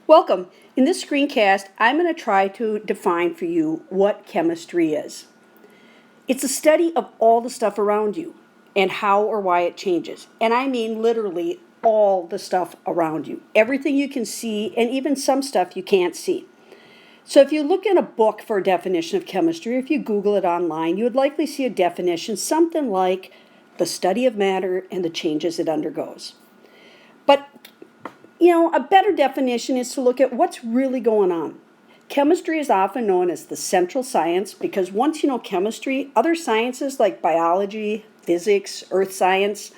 Welcome. In this screencast, I'm going to try to define for you what chemistry is. It's a study of all the stuff around you and how or why it changes. And I mean literally all the stuff around you. Everything you can see and even some stuff you can't see. So if you look in a book for a definition of chemistry, or if you Google it online, you would likely see a definition something like the study of matter and the changes it undergoes. But a better definition is to look at what's really going on. Chemistry is often known as the central science because once you know chemistry, other sciences like biology, physics, earth science,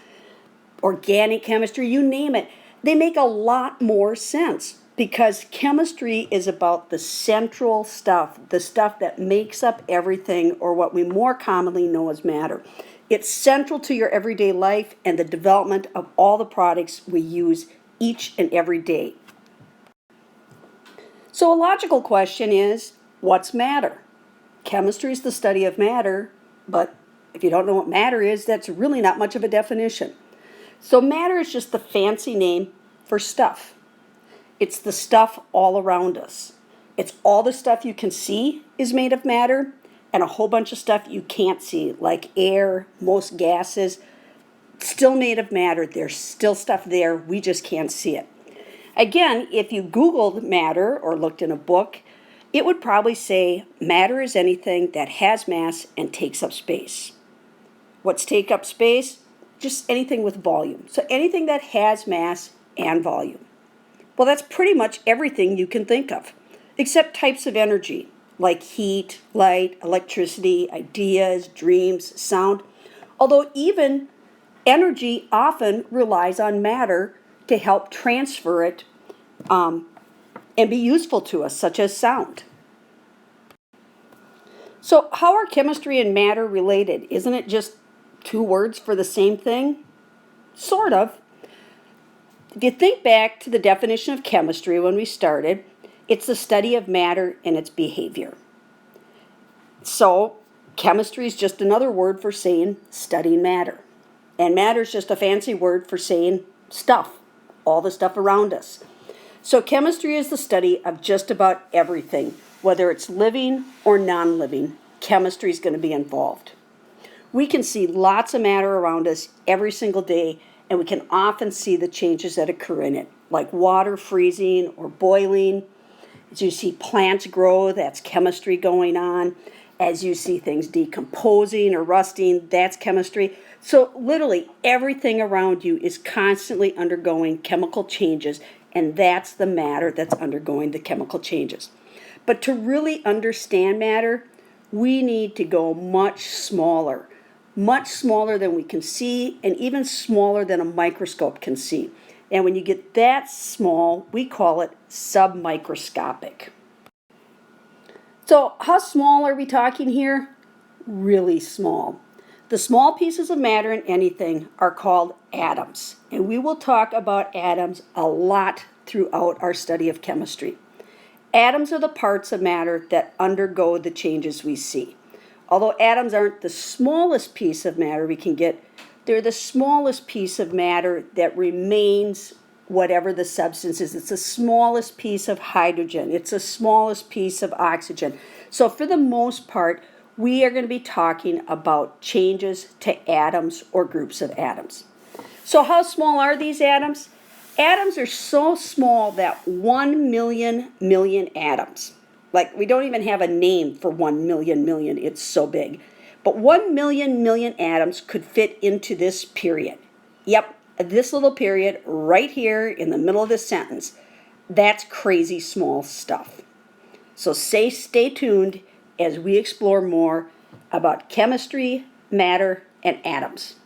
organic chemistry, you name it, they make a lot more sense because chemistry is about the central stuff, the stuff that makes up everything, or what we more commonly know as matter. It's central to your everyday life and the development of all the products we use each and every day. So a logical question is, what's matter? Chemistry is the study of matter, but if you don't know what matter is, that's really not much of a definition. So matter is just the fancy name for stuff. It's the stuff all around us. It's all the stuff you can see is made of matter, and a whole bunch of stuff you can't see, like air, most gases, still made of matter. There's still stuff there, we just can't see it. Again, if you Googled matter or looked in a book, it would probably say matter is anything that has mass and takes up space. What's take up space? Just anything with volume. So anything that has mass and volume. Well, that's pretty much everything you can think of, except types of energy, like heat, light, electricity, ideas, dreams, sound. Although even energy often relies on matter to help transfer it and be useful to us, such as sound. So how are chemistry and matter related? Isn't it just two words for the same thing? Sort of. If you think back to the definition of chemistry when we started, it's the study of matter and its behavior. So chemistry is just another word for saying studying matter. And matter is just a fancy word for saying stuff, all the stuff around us. So chemistry is the study of just about everything, whether it's living or non-living, chemistry is going to be involved. We can see lots of matter around us every single day, and we can often see the changes that occur in it, like water freezing or boiling. As you see plants grow, that's chemistry going on. As you see things decomposing or rusting, that's chemistry. So literally everything around you is constantly undergoing chemical changes, and that's the matter that's undergoing the chemical changes. But to really understand matter, we need to go much smaller than we can see, and even smaller than a microscope can see. And when you get that small, we call it submicroscopic. So how small are we talking here? Really small. The small pieces of matter in anything are called atoms, and we will talk about atoms a lot throughout our study of chemistry. Atoms are the parts of matter that undergo the changes we see. Although atoms aren't the smallest piece of matter we can get, they're the smallest piece of matter that remains whatever the substance is. It's the smallest piece of hydrogen. It's the smallest piece of oxygen. So for the most part, we are going to be talking about changes to atoms or groups of atoms. So how small are these atoms? Atoms are so small that 1 million atoms, like we don't even have a name for 1 million, it's so big. But 1 million atoms could fit into this period. Yep, this little period right here in the middle of this sentence. That's crazy small stuff. So stay tuned as we explore more about chemistry, matter, and atoms.